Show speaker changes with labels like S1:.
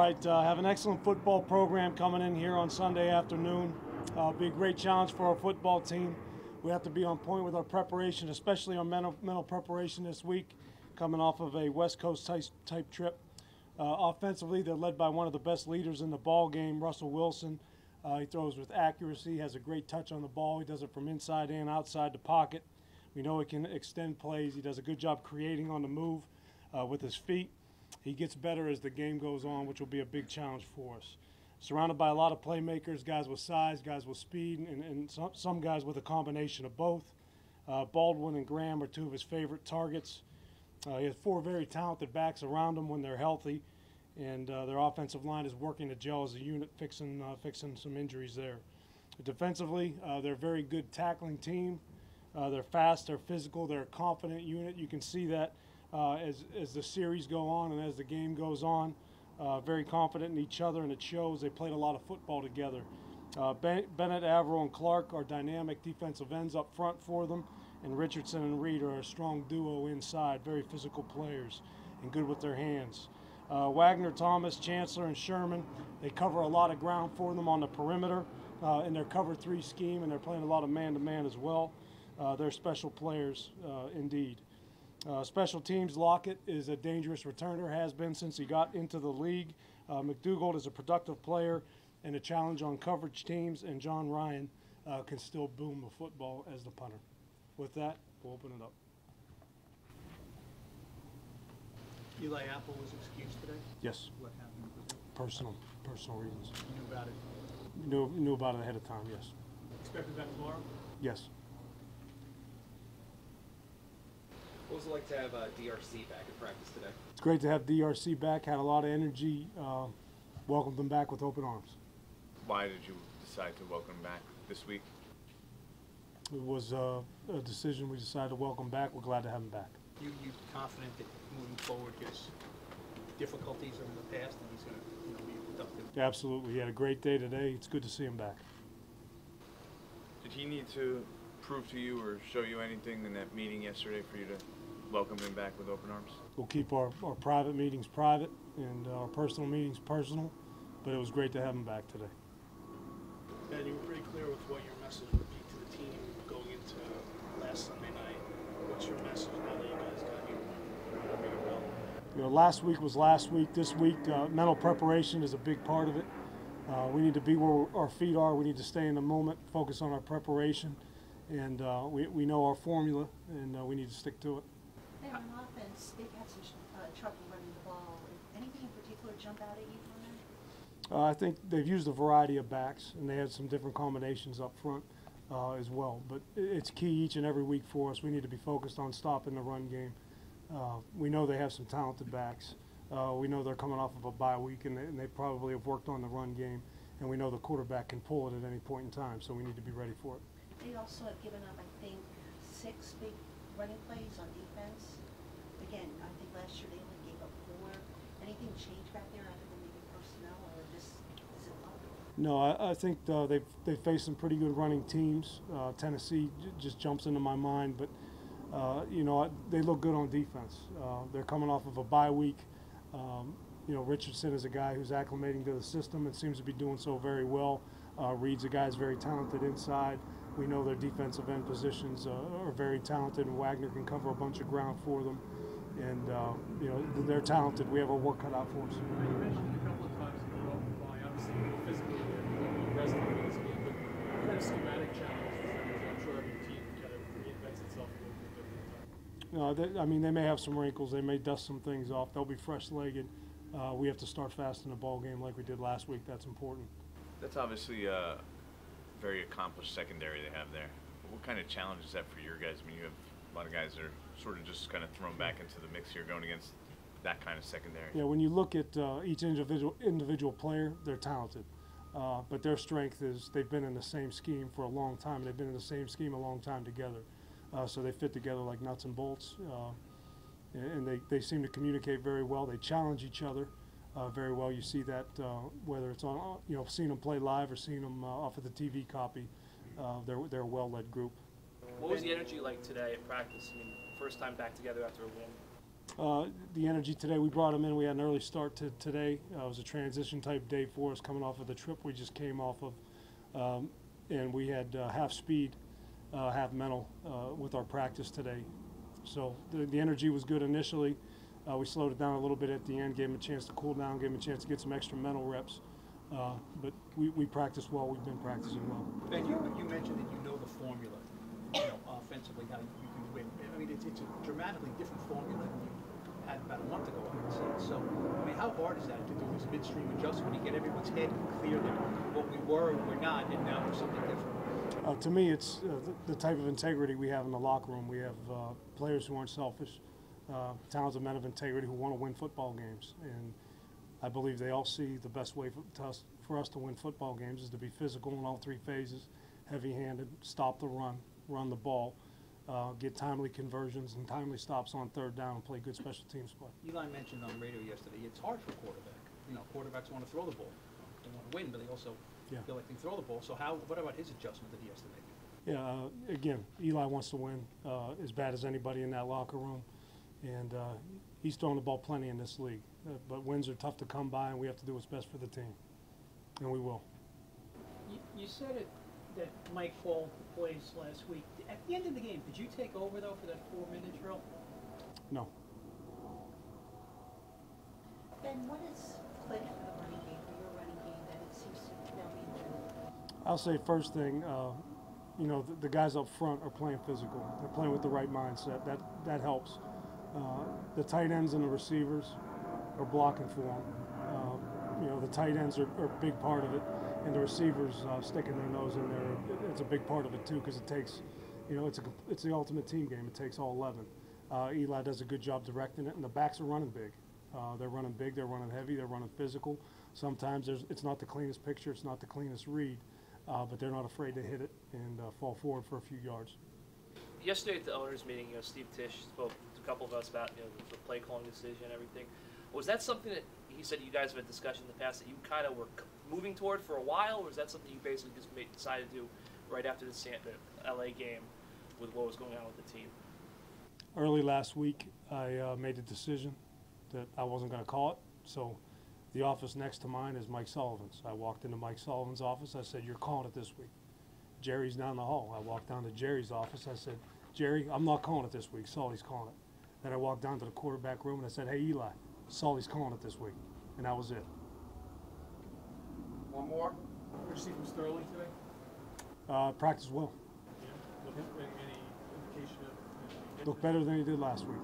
S1: right, have an excellent football program coming in here on Sunday afternoon. Be a great challenge for our football team. We have to be on point with our preparation, especially our mental preparation this week, coming off of a West Coast type trip. Offensively, they're led by one of the best leaders in the ball game, Russell Wilson. He throws with accuracy, has a great touch on the ball. He does it from inside in, outside the pocket. We know he can extend plays. He does a good job creating on the move with his feet. He gets better as the game goes on, which will be a big challenge for us. Surrounded by a lot of playmakers, guys with size, guys with speed, and some guys with a combination of both. Baldwin and Graham are two of his favorite targets. He has four very talented backs around him when they're healthy, and their offensive line is working to gel as a unit, fixing some injuries there. Defensively, they're a very good tackling team. They're fast, they're physical, they're a confident unit. You can see that as the series go on and as the game goes on. Very confident in each other, and it shows. They played a lot of football together. Bennett, Averill, and Clark are dynamic defensive ends up front for them, and Richardson and Reed are a strong duo inside, very physical players and good with their hands. Wagner, Thomas, Chancellor, and Sherman, they cover a lot of ground for them on the perimeter in their cover 3 scheme, and they're playing a lot of man-to-man as well. They're special players indeed. Special teams, Lockett is a dangerous returner, has been since he got into the league. McDougald is a productive player and a challenge on coverage teams, and John Ryan can still boom the football as the punter. With that, we'll open it up.
S2: Eli Apple was excused today?
S1: Yes.
S2: What happened with it?
S1: Personal reasons.
S2: You knew about it?
S1: Knew about it ahead of time, yes.
S2: Expected back tomorrow?
S1: Yes.
S3: What was it like to have DRC back in practice today?
S1: It's great to have DRC back. Had a lot of energy. Welcomed them back with open arms.
S4: Why did you decide to welcome him back this week?
S1: It was a decision we decided to welcome back. We're glad to have him back.
S2: You confident that moving forward his difficulties in the past and he's going to be productive?
S1: Absolutely. He had a great day today. It's good to see him back.
S4: Did he need to prove to you or show you anything in that meeting yesterday for you to welcome him back with open arms?
S1: We'll keep our private meetings private and our personal meetings personal, but it was great to have him back today.
S5: And you were pretty clear with what your message would be to the team going into last Sunday night. What's your message now that you guys got here?
S1: You know, last week was last week. This week, mental preparation is a big part of it. We need to be where our feet are. We need to stay in the moment, focus on our preparation, and we know our formula, and we need to stick to it.
S6: And on offense, they've had some trouble running the ball. Anything in particular jump out at you from them?
S1: I think they've used a variety of backs, and they had some different combinations up front as well. But it's key each and every week for us. We need to be focused on stopping the run game. We know they have some talented backs. We know they're coming off of a bye week, and they probably have worked on the run game. And we know the quarterback can pull it at any point in time, so we need to be ready for it.
S6: They also have given up, I think, 6 big running plays on defense. Again, I think last year they only gave up 4. Anything change back there other than maybe personnel, or just is it luck?
S1: No, I think they've faced some pretty good running teams. Tennessee just jumps into my mind, but you know, they look good on defense. They're coming off of a bye week. You know, Richardson is a guy who's acclimating to the system and seems to be doing so very well. Reed's a guy who's very talented inside. We know their defensive end positions are very talented, and Wagner can cover a bunch of ground for them. And, you know, they're talented. We have our work cut out for us.
S7: You mentioned a couple of times in the open line, obviously physically they're resting in this game, but what kind of schematic challenges is that? I'm sure every team kind of reinvents itself a little bit different.
S1: I mean, they may have some wrinkles. They may dust some things off. They'll be fresh-legged. We have to start fast in the ball game like we did last week. That's important.
S4: That's obviously a very accomplished secondary they have there. What kind of challenge is that for your guys? I mean, you have a lot of guys that are sort of just kind of thrown back into the mix here going against that kind of secondary.
S1: Yeah, when you look at each individual player, they're talented. But their strength is they've been in the same scheme for a long time. They've been in the same scheme a long time together. So they fit together like nuts and bolts. And they seem to communicate very well. They challenge each other very well. You see that whether it's on, you know, seeing them play live or seeing them off of the TV copy. They're a well-led group.
S8: What was the energy like today at practice? I mean, first time back together after a win.
S1: The energy today, we brought them in. We had an early start to today. It was a transition type day for us coming off of the trip we just came off of. And we had half speed, half mental with our practice today. So the energy was good initially. We slowed it down a little bit at the end, gave them a chance to cool down, gave them a chance to get some extra mental reps. But we practiced well. We've been practicing well.
S2: Ben, you mentioned that you know the formula, offensively, how you can win. I mean, it's a dramatically different formula than you had about a month ago, I would say. So, I mean, how hard is that to do this midstream adjustment to get everyone's head clear that what we were and we're not, and now we're something different?
S1: To me, it's the type of integrity we have in the locker room. We have players who aren't selfish, talented men of integrity who want to win football games. And I believe they all see the best way for us to win football games is to be physical in all three phases, heavy-handed, stop the run the ball, get timely conversions and timely stops on third down, and play good special teams play.
S2: Eli mentioned on the radio yesterday, it's hard for a quarterback. Quarterbacks want to throw the ball. They want to win, but they also feel like they can throw the ball. So what about his adjustment that he has to make?
S1: Yeah, again, Eli wants to win as bad as anybody in that locker room, and he's thrown the ball plenty in this league. But wins are tough to come by, and we have to do what's best for the team, and we will.
S2: You said it that Mike called the plays last week. At the end of the game, did you take over, though, for that 4-minute drill?
S1: No.
S6: Ben, what has clicked for the running game, for your running game, that it seems to now be true?
S1: I'll say first thing, the guys up front are playing physical. They're playing with the right mindset. That helps. The tight ends and the receivers are blocking for them. The tight ends are a big part of it, and the receivers sticking their nose in there. It's a big part of it too, because it takes, it's the ultimate team game. It takes all 11. Eli does a good job directing it, and the backs are running big. They're running big. They're running heavy. They're running physical. Sometimes it's not the cleanest picture. It's not the cleanest read, but they're not afraid to hit it and fall forward for a few yards.
S8: Yesterday at the owners' meeting, Steve Tisch spoke to a couple of us about the play calling decision and everything. Was that something that he said you guys have had discussion in the past that you kind of were moving toward for a while, or was that something you basically just decided to do right after the LA game with what was going on with the team?
S1: Early last week, I made a decision that I wasn't going to call it. So the office next to mine is Mike Sullivan's. I walked into Mike Sullivan's office. I said, "You're calling it this week." Jerry's down the hall. I walked down to Jerry's office. I said, "Jerry, I'm not calling it this week. Sully's calling it." Then I walked down to the quarterback room and I said, "Hey, Eli, Sully's calling it this week." And that was it.
S7: One more. What did you see from Sterling today?
S1: Practiced well.
S7: Yeah. Any indication of?
S1: Looked better than he did last week.